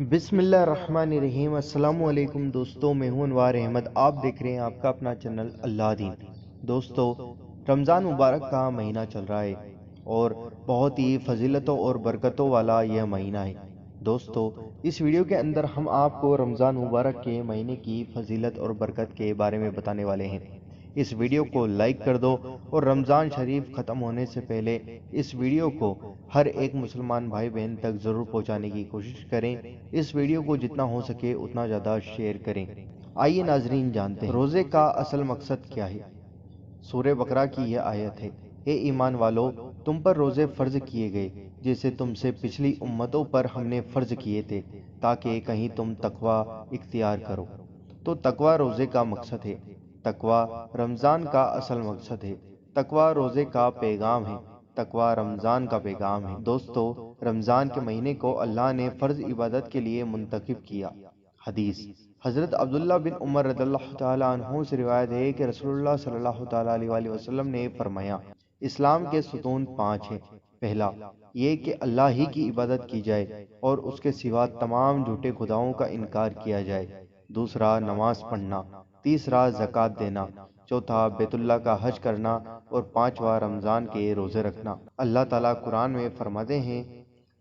बिस्मिल्लाहिर्रहमानिर्रहीम। अस्सलाम वालेकुम दोस्तों, मैं हूं अनवार अहमद। आप देख रहे हैं आपका अपना चैनल अल्लाह दीन। दोस्तों, रमज़ान मुबारक का महीना चल रहा है और बहुत ही फजीलतों और बरकतों वाला यह महीना है। दोस्तों, इस वीडियो के अंदर हम आपको रमज़ान मुबारक के महीने की फजीलत और बरकत के बारे में बताने वाले हैं। इस वीडियो को लाइक कर दो और रमज़ान शरीफ ख़त्म होने से पहले इस वीडियो को हर एक मुसलमान भाई बहन तक ज़रूर पहुंचाने की कोशिश करें। इस वीडियो को जितना हो सके उतना ज़्यादा शेयर करें। आइए नाजरीन, जानते हैं रोज़े का असल मकसद क्या है। सूरह बकरा की यह आयत है, हे ईमान वालो, तुम पर रोज़े फ़र्ज किए गए जैसे तुमसे पिछली उम्मतों पर हमने फ़र्ज किए थे, ताकि कहीं तुम तकवा इख्तियार करो। तो तकवा रोज़े का मकसद है। तकवा रमज़ान का असल मकसद है। तकवा रोज़े का पैगाम है। तकवा रमज़ान का पैगाम है। दोस्तों, रमज़ान के महीने को अल्लाह ने फ़र्ज इबादत के लिए मुंतखब किया। हदीस हज़रत अब्दुल्ला बिन उमर रज़ियल्लाहु ताला अन्हु से रिवायत है कि रसूलुल्लाह सल्लल्लाहु ताला अलैहि वसल्लम ने फरमाया, इस्लाम के सुतून 5 हैं। पहला, ये कि अल्लाह ही की इबादत की जाए और उसके सिवा तमाम झूठे खुदाओं का इनकार किया जाए। दूसरा, नमाज पढ़ना। तीसरा, ज़कात देना। चौथा, बैतुल्लाह का हज करना। और पांचवा, रमज़ान के रोज़े रखना। अल्लाह ताला कुरान में फरमाते हैं,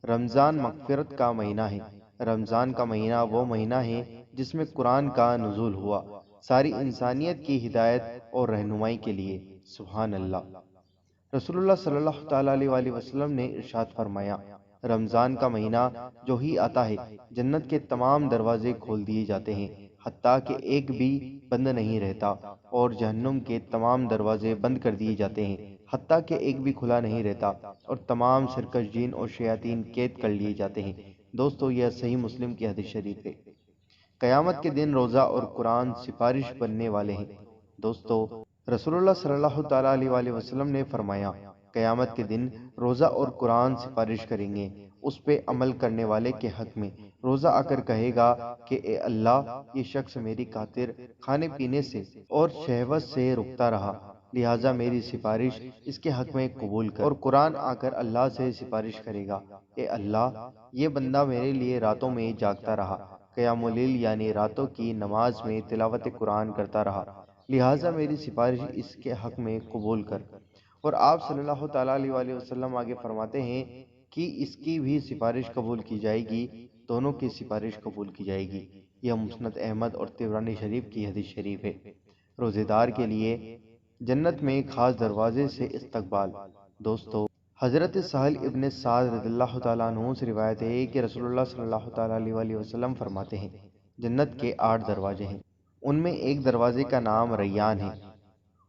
रमज़ान मग़फ़िरत का महीना है। रमज़ान का महीना वो महीना है जिसमें कुरान का नुज़ूल हुआ, सारी इंसानियत की हिदायत और रहनुमाई के लिए। सुभान अल्लाह। रसूलुल्लाह सल्लल्लाहु ताला अलैहि वसल्लम ने इरशाद फरमाया, रमज़ान का महीना जो ही आता है, जन्नत के तमाम दरवाजे खोल दिए जाते हैं, हत्ता कि एक भी बंद नहीं रहता, और जहन्नुम के तमाम दरवाजे बंद कर दिए जाते हैं, हत्ता कि एक भी खुला नहीं रहता, और तमाम सरकश जिन और शयातीन कैद कर लिए जाते हैं। दोस्तों, यह सही मुस्लिम की हदीस शरीफ है। क़यामत के दिन रोज़ा और कुरान सिफारिश बनने वाले हैं। दोस्तों, रसूलुल्लाह सल्लल्लाहु ताला अलैहि वसल्लम ने फरमाया, क़यामत के दिन रोज़ा और कुरान सिफारिश करेंगे उस पे अमल करने वाले के हक में। रोज़ा आकर कहेगा कि ए अल्लाह, ये शख्स मेरी खातिर खाने पीने से और शहवत से रुकता रहा, लिहाजा मेरी सिफारिश इसके हक में कबूल कर। और कुरान आकर अल्लाह से सिफारिश करेगा, ए अल्लाह, ये बंदा मेरे लिए रातों में जागता रहा, क़यामुल लैल यानी रातों की नमाज में तिलावत कुरान करता रहा, लिहाजा मेरी सिफारिश इसके हक में कबूल कर। और आप सल्लल्लाहु ताला अलैहि वसल्लम आगे फरमाते हैं कि इसकी भी सिफारिश कबूल की जाएगी, दोनों की सिफारिश कबूल की जाएगी। यह मुस्नद अहमद और तिबरानी शरीफ की हदीस शरीफ है। रोज़ेदार के लिए जन्नत में खास दरवाजे से इस्तकबाल। दोस्तों, हज़रत सहल इब्न साद रज़ियल्लाहु ताला अन्हु से रिवायत है कि रसूलुल्लाह सल्लल्लाहु ताला अलैहि वसल्लम फरमाते हैं, जन्नत के 8 दरवाजे हैं, उनमें एक दरवाजे का नाम रैयान है।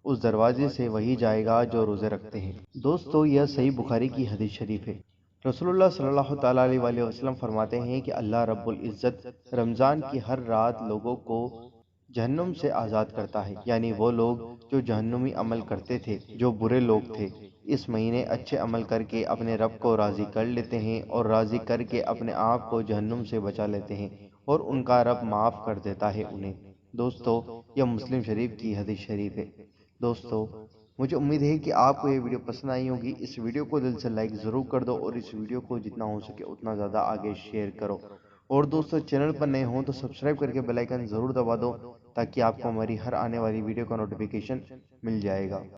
उस दरवाजे से वही जाएगा जो रोज़े रखते हैं। दोस्तों, यह सही बुखारी की हदीस शरीफ है। रसूलुल्लाह सल्लल्लाहु ताला अलैहि वसल्लम फरमाते हैं कि अल्लाह रब्बुल इज़्ज़त रमज़ान की हर रात लोगों को जहन्नुम से आज़ाद करता है, यानी वो लोग जो जहन्नुमी अमल करते थे, जो बुरे लोग थे, इस महीने अच्छे अमल करके अपने रब को राज़ी कर लेते हैं और राज़ी करके अपने आप को जहन्नुम से बचा लेते हैं, और उनका रब माफ़ कर देता है उन्हें। दोस्तों, यह मुस्लिम शरीफ की हदीस शरीफ है। दोस्तों, मुझे उम्मीद है कि आपको ये वीडियो पसंद आई होगी। इस वीडियो को दिल से लाइक ज़रूर कर दो और इस वीडियो को जितना हो सके उतना ज़्यादा आगे शेयर करो। और दोस्तों, चैनल पर नए हों तो सब्सक्राइब करके बेल आइकन ज़रूर दबा दो, ताकि आपको हमारी हर आने वाली वीडियो का नोटिफिकेशन मिल जाएगा।